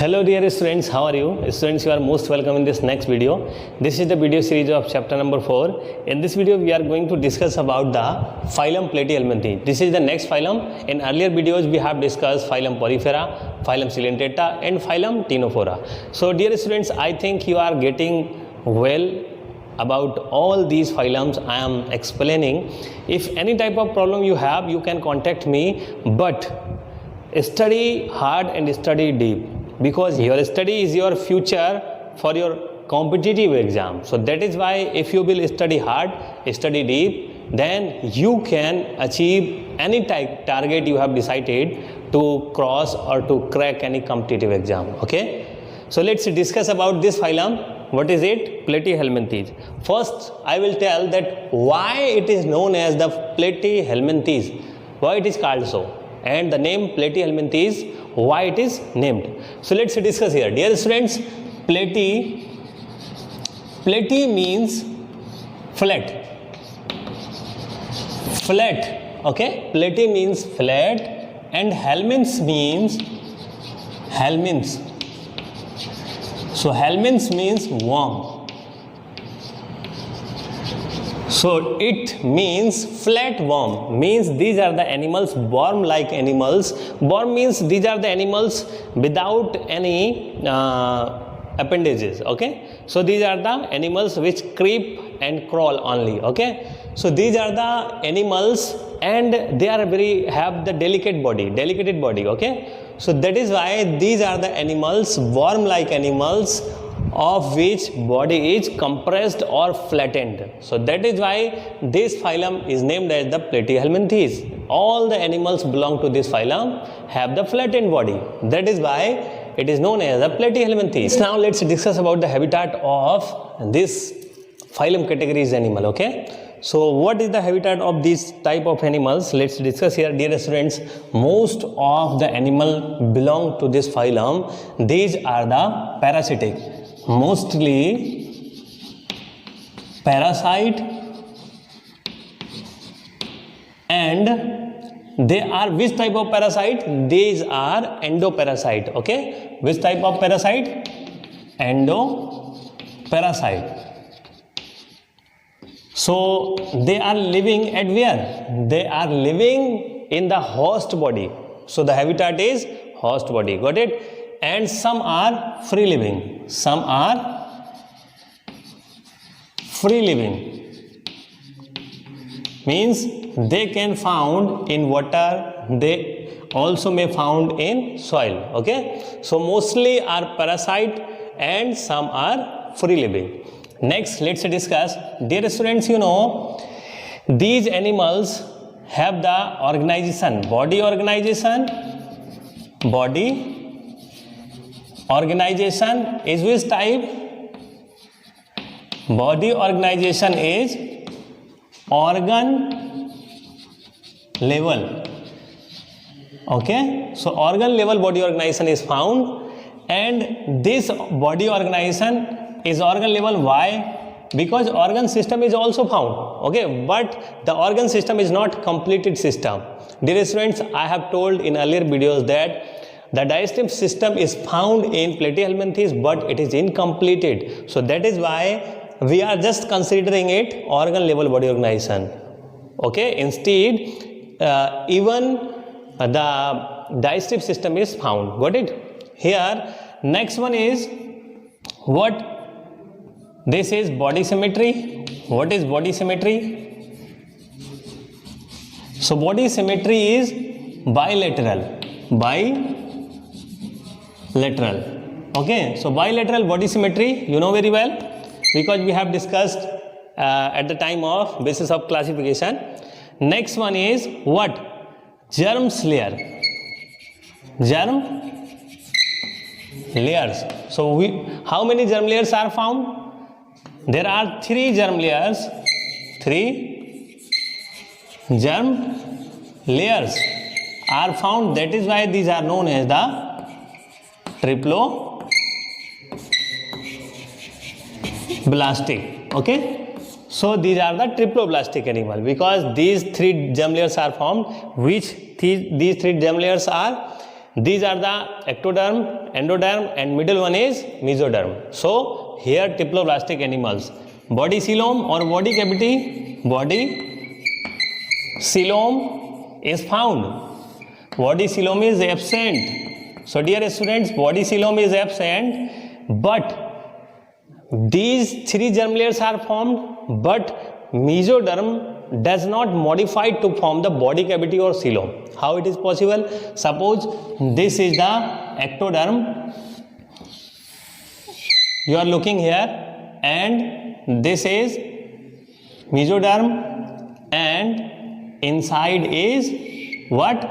Hello dear students, how are you? Students, you are most welcome in this next video. This is the video series of chapter number 4. In this video, we are going to discuss about the phylum Platyhelminthes. This is the next phylum. In earlier videos, we have discussed phylum Porifera, phylum Coelentata and phylum Ctenophora. So dear students, I think you are getting well about all these phylums I am explaining. If any type of problem you have, you can contact me, but study hard and study deep, because your study is your future for your competitive exam. So that is why if you will study hard, study deep, then you can achieve any target you have decided to cross or to crack any competitive exam. Okay, so let's discuss about this phylum. What is it? Platyhelminthes. First, I will tell that why it is known as the Platyhelminthes, why it is called so, and the name Platyhelminthes, why it is named. So let's discuss here. Dear students, platy means flat. Okay, platy means flat, and helminths means helminths. So helminths means worm. So it means flat worm, means these are the animals, worm-like animals. Worm means these are the animals without any appendages. Okay, so these are the animals which creep and crawl only. Okay, so these are the animals and they are have the delicate body. Okay, so that is why these are the animals, worm-like animals, of which body is compressed or flattened. So that is why this phylum is named as the Platyhelminthes. All the animals belong to this phylum have the flattened body. That is why it is known as the Platyhelminthes. Now let's discuss about the habitat of this phylum categories animal. Okay, so what is the habitat of this type of animals? Let's discuss here, dear students. Most of the animal belong to this phylum. These are the parasitic, mostly parasite, and they are which type of parasite? These are endoparasite. Okay, which type of parasite? Endoparasite. So they are living at where? They are living in the host body. So the habitat is host body. Got it? And some are free living. Some are free living. Means they can found in water. They also may found in soil. Okay. So mostly are parasite and some are free living. Next, let's discuss. Dear students, you know, these animals have the organization, body organization. Body organization is which type? Body organization is organ level. Okay, so organ level body organization is found, and this body organization is organ level. Why? Because organ system is also found. Okay, but the organ system is not completed system. Dear students, I have told in earlier videos that the digestive system is found in Platyhelminthes, but it is incompleted. So that is why we are just considering it organ level body organization. Okay, instead even the digestive system is found. Got it? Here, next one is what? This is body symmetry. What is body symmetry? So body symmetry is bilateral. Okay, so bilateral body symmetry, you know very well, because we have discussed at the time of basis of classification. Next one is what? Germ layer. Germ layers. So how many germ layers are found? There are 3 germ layers. 3 germ layers are found. That is why these are known as the triploblastic. Okay, so these are the triploblastic animal, because these 3 germ layers are formed, which these 3 germ layers are These are the ectoderm, endoderm, and middle one is mesoderm. So here diploblastic animals. Body coelom or body cavity, body coelom is found. Body coelom is absent. So dear students, body coelom is absent, but these three germ layers are formed, but mesoderm does not modify to form the body cavity or coelom. How it is possible? Suppose this is the ectoderm, you are looking here, and this is mesoderm, and inside is what?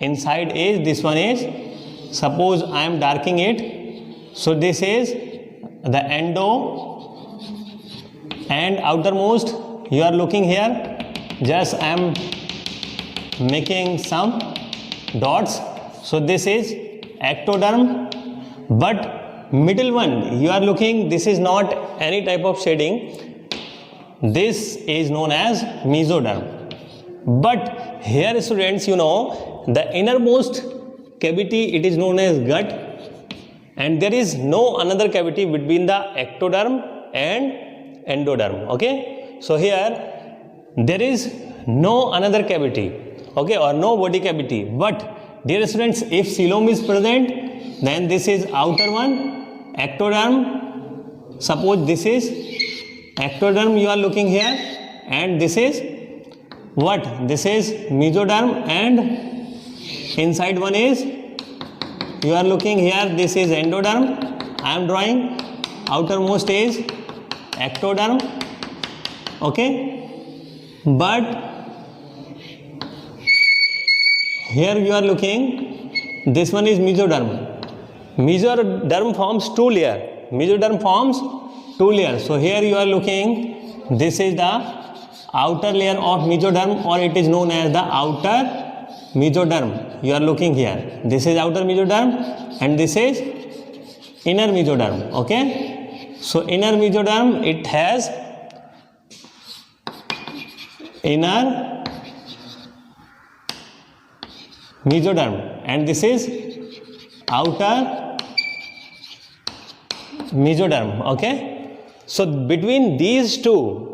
Inside is, this one is, suppose I am darkening it, so this is the endo, and outermost you are looking here, just I am making some dots, so this is ectoderm, but middle one you are looking, this is not any type of shading, this is known as mesoderm. But here students, you know, the innermost cavity, it is known as gut, and there is no another cavity between the ectoderm and endoderm. Okay, so here there is no another cavity, okay, or no body cavity. But dear students, if coelom is present, then this is outer one, ectoderm. Suppose this is ectoderm, you are looking here, and this is what? This is mesoderm, and inside one is, you are looking here, this is endoderm. I am drawing, outermost is ectoderm, okay, but here you are looking, this one is mesoderm. Mesoderm forms two layers. Mesoderm forms two layers. So here you are looking, this is the outer layer of mesoderm, or it is known as the outer mesoderm. You are looking here, this is outer mesoderm, and this is inner mesoderm. Okay, so inner mesoderm, it has inner mesoderm, and this is outer mesoderm. Okay, so between these two,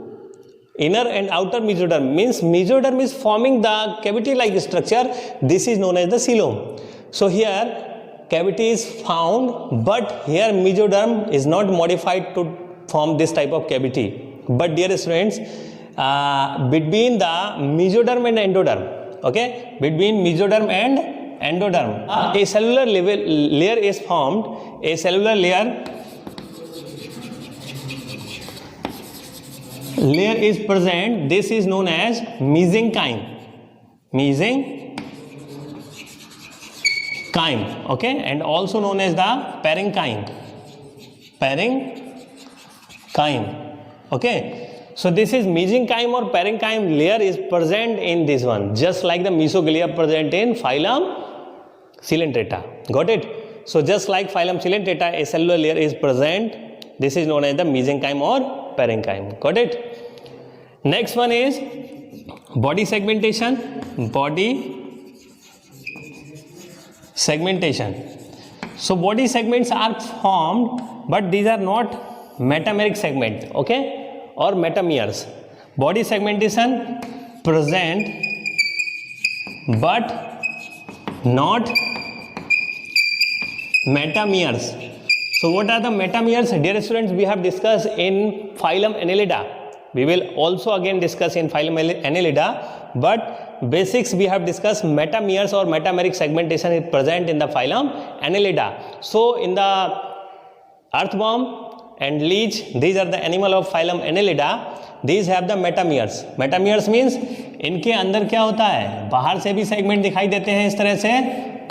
inner and outer mesoderm, means mesoderm is forming the cavity like structure, this is known as the coelom. So here cavity is found, but here mesoderm is not modified to form this type of cavity. But dear students, between the mesoderm and endoderm, okay, between mesoderm and endoderm, a cellular layer is formed, a cellular layer is present. This is known as mesenchyme. Mesenchyme, okay, and also known as the parenchyme. Parenchyme, okay. So this is mesenchyme or parenchyme layer is present in this one, just like the mesoglia present in phylum Coelenterata. Got it? So just like phylum Coelenterata, a cellular layer is present. This is known as the mesenchyme or parenchyme. Got it? Next one is body segmentation. Body segmentation. So body segments are formed, but these are not metameric segment, okay, or metameres. Body segmentation present, but not metameres. So what are the metameres? Dear students, we have discussed in phylum Annelida. We will also again discuss in phylum Annelida, but basics we have discussed. Metameres or metameric segmentation is present in the phylum Annelida. So in the earthworm and leech, these are the animal of phylum Annelida. These have the metameres. Metameres means इनके अंदर क्या होता है, बाहर से भी segment दिखाई देते हैं इस तरह से,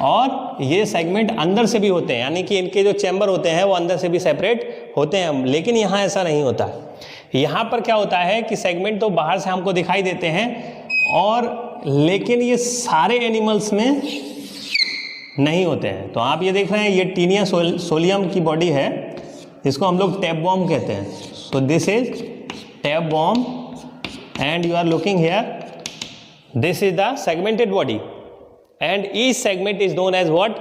और ये सेगमेंट अंदर से भी होते हैं, यानी कि इनके जो चैम्बर होते हैं वो अंदर से भी सेपरेट होते हैं। लेकिन यहाँ ऐसा नहीं होता। यहाँ पर क्या होता है कि सेगमेंट तो बाहर से हमको दिखाई देते हैं, और लेकिन ये सारे एनिमल्स में नहीं होते हैं। तो आप ये देख रहे हैं, ये टीनिया सोलियम की बॉडी है, इसको हम लोग टैपवॉर्म कहते हैं। So this is tapeworm, and you are looking here, this is the segmented body, and each segment is known as what?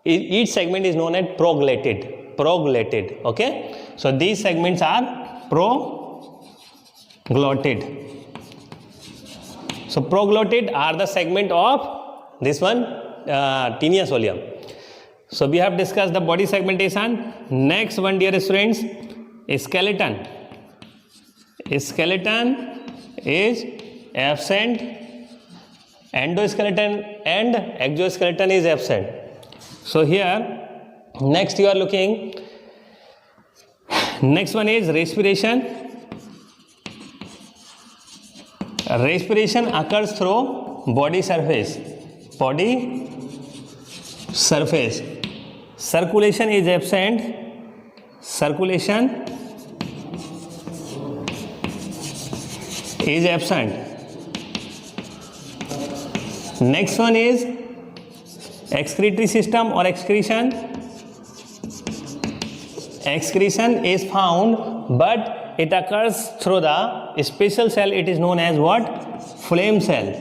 each segment is known as proglotid. Okay, so these segments are proglotid. So proglotid are the segment of this one tinea solium. So we have discussed the body segmentation. Next one, dear students, skeleton. Skeleton is absent. Endoskeleton and exoskeleton is absent. So here, next you are looking. Next one is respiration. Respiration occurs through body surface. Body surface. Circulation is absent. Circulation is absent. Next one is excretory system or excretion. Excretion is found, but it occurs through the special cell. It is known as what? Flame cell.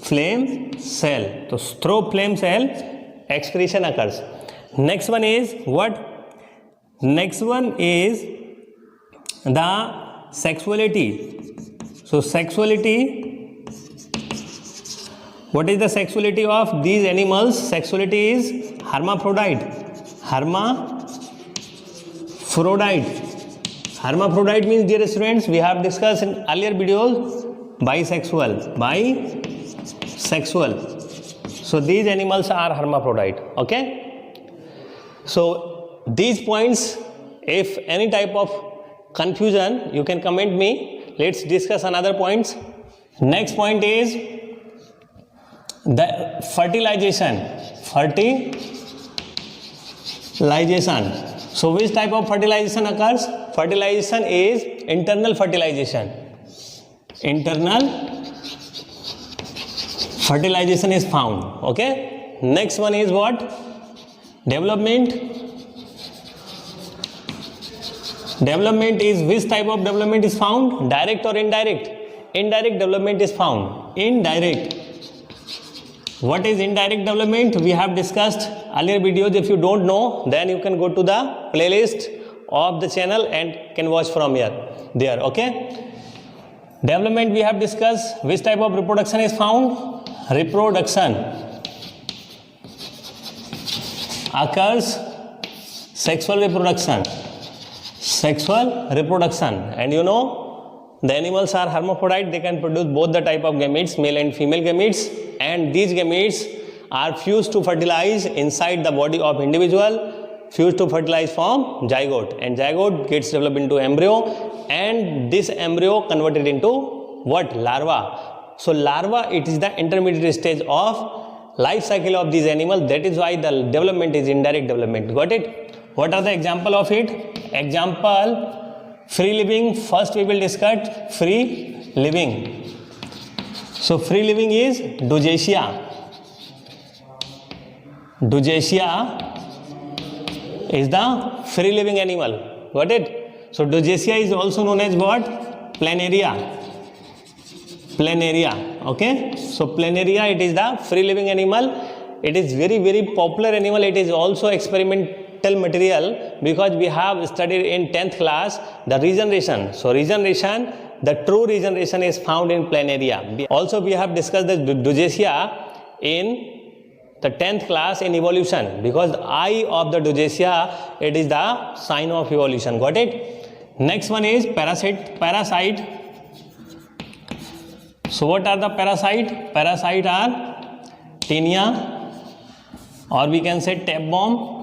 Flame cell. So through flame cell, excretion occurs. Next one is what? Next one is the sexuality. So sexuality. What is the sexuality of these animals? Sexuality is hermaphrodite. Hermaphrodite. Hermaphrodite means, dear students, we have discussed in earlier videos, bisexual. Bisexual. So these animals are hermaphrodite. Okay. So these points, if any type of confusion, you can comment me. Let's discuss another points. Next point is the fertilization. Fertilization. So which type of fertilization occurs? Fertilization is internal fertilization. Internal fertilization is found. Okay. Next one is what? Development. Development is which type of development is found? Direct or indirect? Indirect development is found. Indirect. What is indirect development? We have discussed earlier videos. If you don't know, then you can go to the playlist of the channel and can watch from here. There. Okay. Development we have discussed. Which type of reproduction is found? Reproduction occurs. Sexual reproduction. Sexual reproduction. And you know, the animals are hermaphrodite. They can produce both the type of gametes, male and female gametes, and these gametes are fused to fertilize inside the body of individual, fused to fertilize form zygote, and zygote gets developed into embryo, and this embryo converted into what? Larva. So larva, it is the intermediate stage of life cycle of these animals. That is why the development is indirect development. Got it? What are the example of it? Example, free living. First we will discuss free living. So free living is Doughesia. Doughesia is the free living animal. Got it? So Doughesia is also known as what? Planaria. Planaria. Okay. So Planaria, it is the free living animal. It is very, very popular animal. It is also experimental material, because we have studied in 10th class the regeneration. So regeneration, the true regeneration is found in Planaria. Also we have discussed the Doughesia in the 10th class in evolution, because the eye of the Doughesia, it is the sign of evolution. Got it? Next one is parasite. So what are the parasite? Parasite are tinea, or we can say tapeworm.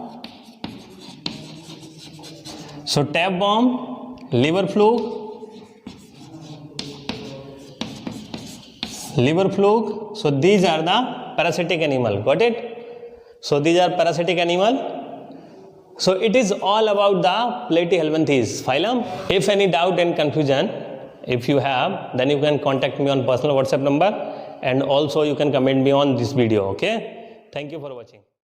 So tapeworm, liver fluke. So these are the parasitic animal. Got it? So these are parasitic animal. So it is all about the Platyhelminthes phylum. If any doubt and confusion, if you have, then you can contact me on personal WhatsApp number, and also you can comment me on this video. Okay? Thank you for watching.